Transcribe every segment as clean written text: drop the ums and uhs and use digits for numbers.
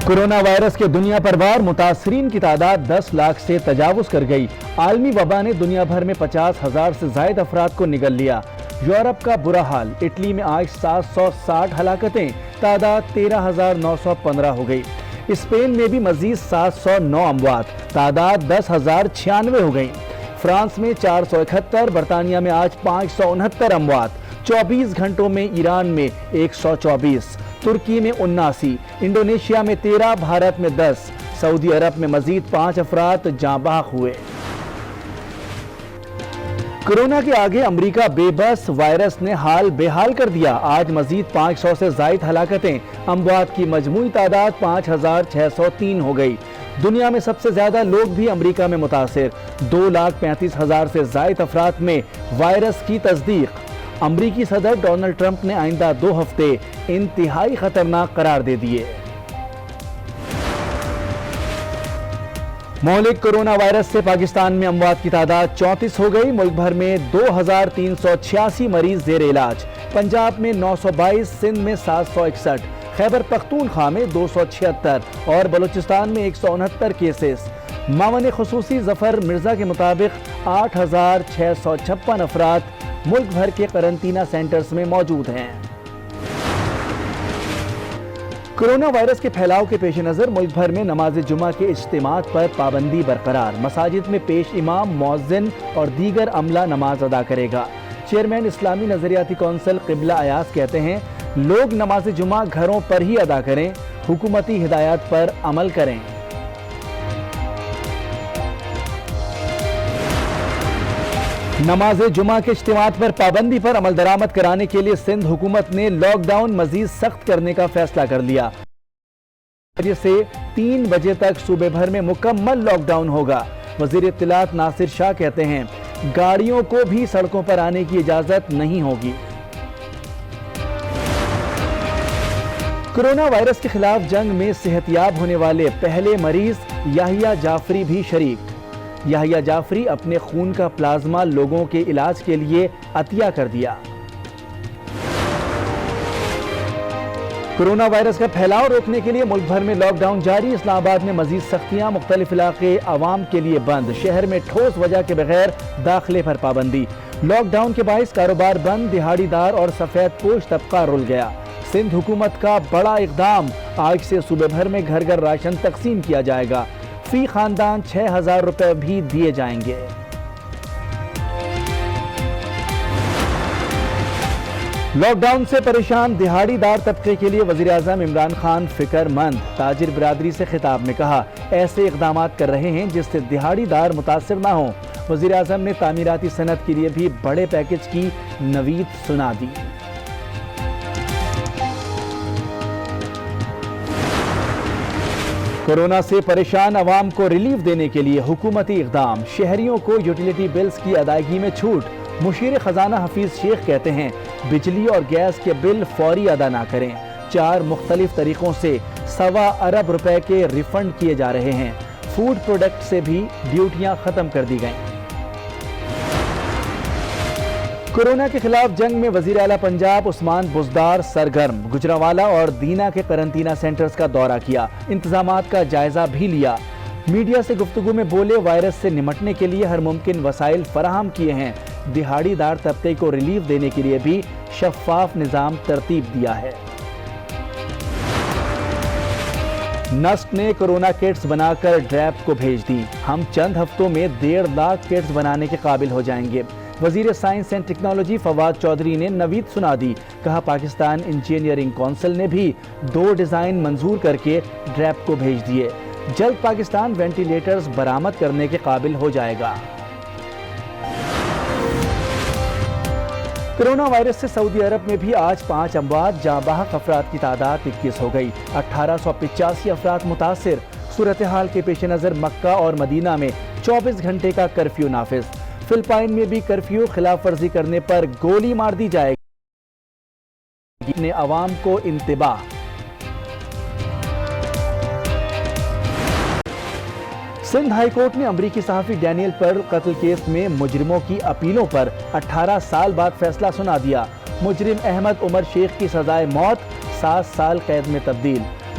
Corona virus کے دنیا پر وار متاثرین کی تعداد 10 لاکھ سے تجاوز کر گئی۔ عالمی وبا نے دنیا بھر میں 50,000 سے زائد افراد کو نگل لیا۔ یورپ کا برا حال، اٹلی میں آج 760 ہلاکتیں، تعداد 13,915 ہو گئی۔ اسپین میں بھی مزید 709 اموات، تعداد 10,096 ہو گئی۔ فرانس میں 471، برطانیہ میں آج 569 اموات، 24 گھنٹوں میں ایران میں 124، ترکی میں 79، انڈونیشیا میں 13، بھارت میں 10، سعودی عرب میں مزید 5 افراد جاں بحق ہوئے۔ کورونا کے آگے امریکہ بے بس، وائرس نے حال بے حال کر دیا۔ آج مزید 500 سے زائد ہلاکتیں، اموات کی مجموعی تعداد 5,603 ہو گئی۔ دنیا میں سب سے زیادہ لوگ بھی امریکہ میں متاثر، 2,35,000 سے زائد افراد میں وائرس کی تصدیق۔ امریکی صدر ڈونلڈ ٹرمپ نے آئندہ 2 ہفتے انتہائی خطرناک قرار دے دیے۔ مہلک کورونا وائرس سے پاکستان میں اموات کی تعداد 34 ہو گئی۔ ملک بھر میں 2,386 مریض زیر علاج، پنجاب میں 922، سندھ میں 761، خیبر پختونخوا میں 276 اور بلوچستان میں 169 کیسز۔ معاون خصوصی ظفر مرزا کے مطابق 8,656 افراد ملک بھر کے قرنطینہ سینٹرز میں موجود ہیں۔ کورونا وائرس کے پھیلاؤ کے پیش نظر ملک بھر میں نماز جمعہ کے اجتماعات پر پابندی برقرار، مساجد میں پیش امام، مؤذن اور دیگر عملہ نماز ادا کرے گا۔ چیئرمین اسلامی نظریاتی کونسل قبلہ ایاز کہتے ہیں، لوگ نماز جمعہ گھروں پر ہی ادا کریں، حکومتی ہدایات پر عمل کریں۔ نماز جمعہ کے اجتماعات پر پابندی پر عمل درآمد کرانے کے لیے سندھ حکومت نے لاک ڈاؤن مزید سخت کرنے کا فیصلہ کر لیا۔ بجے سے 3 بجے تک صوبے بھر میں مکمل لاک ڈاؤن ہوگا۔ وزیر اطلاعات ناصر شاہ کہتے ہیں، گاڑیوں کو بھی سڑکوں پر آنے کی اجازت نہیں ہوگی۔ کورونا وائرس کے خلاف جنگ میں صحت یاب ہونے والے پہلے مریض یحییٰ جعفری بھی شریک۔ یحییٰ جعفری اپنے خون کا پلازمہ لوگوں کے علاج کے لیے عطیہ کر دیا۔ کورونا وائرس کا پھیلاؤ روکنے کے لیے ملک بھر میں لاک ڈاؤن جاری، اسلام آباد میں مزید سختیاں، مختلف علاقے عوام کے لیے بند، شہر میں ٹھوس وجہ کے بغیر داخلے پر پابندی۔ لاک ڈاؤن کے باعث کاروبار بند، دہاڑی دار اور سفید پوش طبقہ رل گیا۔ سندھ حکومت کا بڑا اقدام، آج سے صوبے بھر میں گھر گھر راشن تقسیم کیا جائے گا، فی خاندان 6,000 روپے بھی دیے جائیں گے۔ لاک ڈاؤن سے پریشان دہاڑی دار طبقے کے لیے وزیر اعظم عمران خان فکر مند، تاجر برادری سے خطاب میں کہا، ایسے اقدامات کر رہے ہیں جس سے دہاڑی دار متاثر نہ ہوں۔ وزیر اعظم نے تعمیراتی صنعت کے لیے بھی بڑے پیکج کی نوید سنا دی۔ کورونا سے پریشان عوام کو ریلیف دینے کے لیے حکومتی اقدام، شہریوں کو یوٹیلیٹی بلز کی ادائیگی میں چھوٹ۔ مشیر خزانہ حفیظ شیخ کہتے ہیں، بجلی اور گیس کے بل فوری ادا نہ کریں، 4 مختلف طریقوں سے 1.25 ارب روپے کے ریفنڈ کیے جا رہے ہیں۔ فوڈ پروڈکٹ سے بھی ڈیوٹیاں ختم کر دی گئیں۔ کورونا کے خلاف جنگ میں وزیر اعلیٰ پنجاب عثمان بزدار سرگرم، گجرانوالہ اور دینا کے قرنطینہ سینٹرز کا دورہ کیا، انتظامات کا جائزہ بھی لیا۔ میڈیا سے گفتگو میں بولے، وائرس سے نمٹنے کے لیے ہر ممکن وسائل فراہم کیے ہیں، دہاڑی دار طبقے کو ریلیف دینے کے لیے بھی شفاف نظام ترتیب دیا ہے۔ نسٹ نے کورونا کٹس بنا کر ڈریپ کو بھیج دی، ہم چند ہفتوں میں 1.5 لاکھ کٹس بنانے کے قابل ہو جائیں گے۔ وزیر science and technology Fawad Chaudhry نے نوید سنا دی، کہا پاکستان انجینئرنگ کونسل نے بھی 2 ڈیزائن منظور کر کے ڈریپ کو بھیج دیے، جلد پاکستان وینٹیلیٹرز برآمد کرنے کے قابل ہو جائے گا۔ کورونا وائرس سے سعودی عرب میں بھی آج 5 اموات، جاں بحق افراد کی تعداد 21 ہو گئی، 1,885 افراد متاثر۔ صورتحال کے پیش نظر مکہ اور مدینہ میں 24 گھنٹے کا کرفیو نافذ، فلپائن میں بھی کرفیو خلاف ورزی کرنے پر گولی مار دی جائے گی، نے عوام کو انتباہ۔ سندھ ہائی کورٹ نے امریکی صحافی ڈینیل پر قتل کیس میں مجرموں کی اپیلوں پر 18 سال بعد فیصلہ سنا دیا۔ مجرم احمد عمر شیخ کی سزائے موت 7 سال قید میں تبدیل۔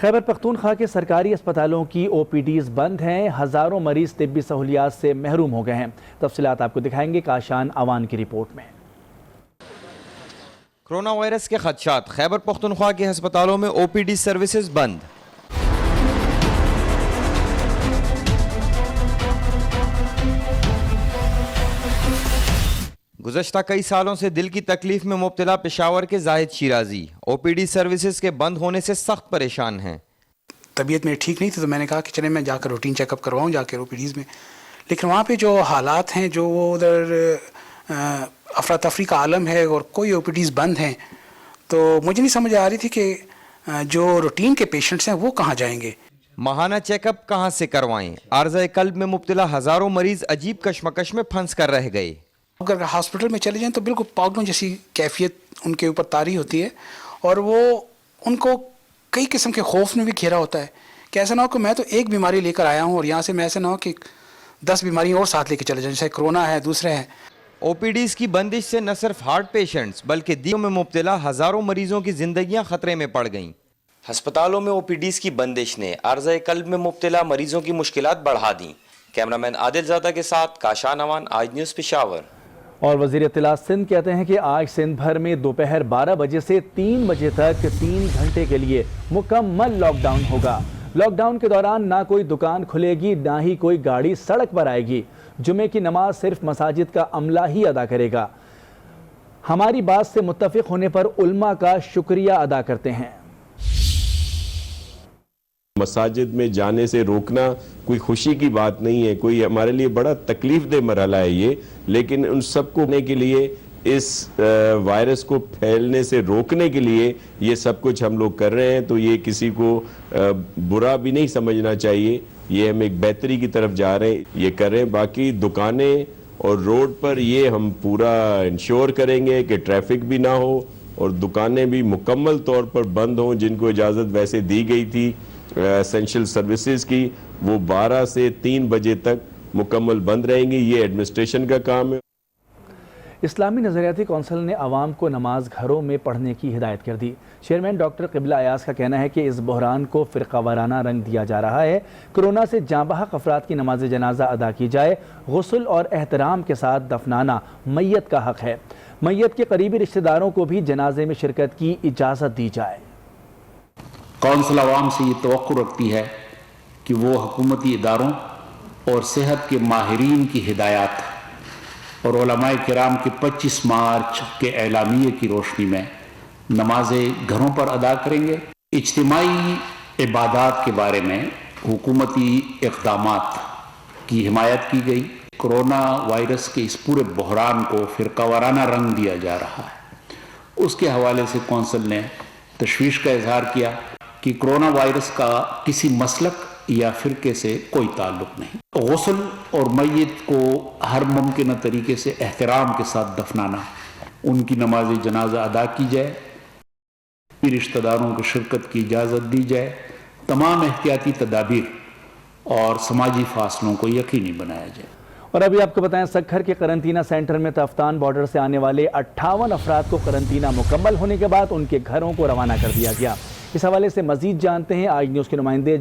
خیبر پختونخوا کے سرکاری اسپتالوں کی او پی ڈیز بند ہیں، ہزاروں مریض طبی سہولیات سے محروم ہو گئے ہیں۔ تفصیلات آپ کو دکھائیں گے کاشان اوان کی رپورٹ میں۔ کرونا وائرس کے خدشات، خیبر پختونخوا کے ہسپتالوں میں او پی ڈی سروسز بند۔ گزشتہ کئی سالوں سے دل کی تکلیف میں مبتلا پشاور کے زاہد شیرازی او پی ڈی سروسز کے بند ہونے سے سخت پریشان ہیں۔ طبیعت میری ٹھیک نہیں تھی تو میں نے کہا کہ چلے میں جا کر روٹین چیک اپ کرواؤں جا کے او پی ڈیز میں، لیکن وہاں پہ جو حالات ہیں، جو وہ ادھر افراتفری کا عالم ہے اور کوئی او پی ڈیز بند ہیں، تو مجھے نہیں سمجھ آ رہی تھی کہ جو روٹین کے پیشنٹس ہیں وہ کہاں جائیں گے۔ ماہانہ چیک اپ کہاں سے کروائیں؟ عارضہ قلب میں مبتلا ہزاروں مریض عجیب کشمکش میں پھنس کر رہ گئے۔ اگر ہاسپٹل میں چلے جائیں تو بالکل پاگلوں جیسی کیفیت ان کے اوپر طاری ہوتی ہے، اور وہ ان کو کئی قسم کے خوف میں بھی گھیرا ہوتا ہے کہ ایسا نہ ہو کہ میں تو ایک بیماری لے کر آیا ہوں اور یہاں سے میں ایسا نہ ہو کہ 10 بیماریاں اور ساتھ لے کے چلے جائیں، جیسے کرونا ہے، دوسرے ہیں۔ او پی ڈیز کی بندش سے نہ صرف ہارٹ پیشنٹس بلکہ دیگر میں مبتلا ہزاروں مریضوں کی زندگیاں خطرے میں پڑ گئیں۔ ہسپتالوں میں او پی ڈیز کی بندش نے عارضہ قلب میں مبتلا مریضوں کی مشکلات بڑھا دیں۔ کیمرامین عادل زادہ کے ساتھ کاشان اوان، آج نیوز پشاور۔ اور وزیر اطلاع سندھ کہتے ہیں کہ آج سندھ بھر میں دوپہر 12 بجے سے 3 بجے تک 3 گھنٹے کے لیے مکمل لاک ڈاؤن ہوگا۔ لاک ڈاؤن کے دوران نہ کوئی دکان کھلے گی، نہ ہی کوئی گاڑی سڑک پر آئے گی۔ جمعے کی نماز صرف مساجد کا عملہ ہی ادا کرے گا۔ ہماری بات سے متفق ہونے پر علماء کا شکریہ ادا کرتے ہیں۔ مساجد میں جانے سے روکنا کوئی خوشی کی بات نہیں ہے، کوئی ہمارے لیے بڑا تکلیف دہ مرحلہ ہے یہ، لیکن ان سب کو ہونے کے لیے، اس وائرس کو پھیلنے سے روکنے کے لیے یہ سب کچھ ہم لوگ کر رہے ہیں، تو یہ کسی کو برا بھی نہیں سمجھنا چاہیے۔ یہ ہم ایک بہتری کی طرف جا رہے ہیں، یہ کر رہے ہیں۔ باقی دکانیں اور روڈ پر یہ ہم پورا انشور کریں گے کہ ٹریفک بھی نہ ہو اور دکانیں بھی مکمل طور پر بند ہوں۔ جن کو اجازت ویسے دی گئی تھی اسینشل سروسز کی، وہ 12 سے 3 بجے تک مکمل بند رہیں گی۔ یہ ایڈمنسٹریشن کا کام ہے۔ اسلامی نظریاتی کونسل نے عوام کو نماز گھروں میں پڑھنے کی ہدایت کر دی۔ چیئرمین ڈاکٹر قبلہ ایاز کا کہنا ہے کہ اس بحران کو فرقہ وارانہ رنگ دیا جا رہا ہے۔ کرونا سے جاں بحق افراد کی نماز جنازہ ادا کی جائے، غسل اور احترام کے ساتھ دفنانا میت کا حق ہے۔ میت کے قریبی رشتہ داروں کو بھی جنازے میں شرکت کی اجازت دی جائے۔ کونسل عوام سے یہ توقع رکھتی ہے کہ وہ حکومتی اداروں اور صحت کے ماہرین کی ہدایات اور علماء کرام کے 25 مارچ کے اعلامیے کی روشنی میں نمازیں گھروں پر ادا کریں گے۔ اجتماعی عبادات کے بارے میں حکومتی اقدامات کی حمایت کی گئی۔ کرونا وائرس کے اس پورے بحران کو فرقہ وارانہ رنگ دیا جا رہا ہے، اس کے حوالے سے کونسل نے تشویش کا اظہار کیا کہ کرونا وائرس کا کسی مسلک یا فرقے سے کوئی تعلق نہیں۔ غسل اور میت کو ہر ممکنہ طریقے سے احترام کے ساتھ دفنانا، ان کی نماز جنازہ ادا کی جائے، رشتہ داروں کو شرکت کی اجازت دی جائے، تمام احتیاطی تدابیر اور سماجی فاصلوں کو یقینی بنایا جائے۔ اور ابھی آپ کو بتائیں، سکھر کے قرنطینہ سینٹر میں تفتان بارڈر سے آنے والے 58 افراد کو قرنطینہ مکمل ہونے کے بعد ان کے گھروں کو روانہ کر دیا گیا۔ اس حوالے سے مزید جانتے ہیں آج نیوز کے نمائندے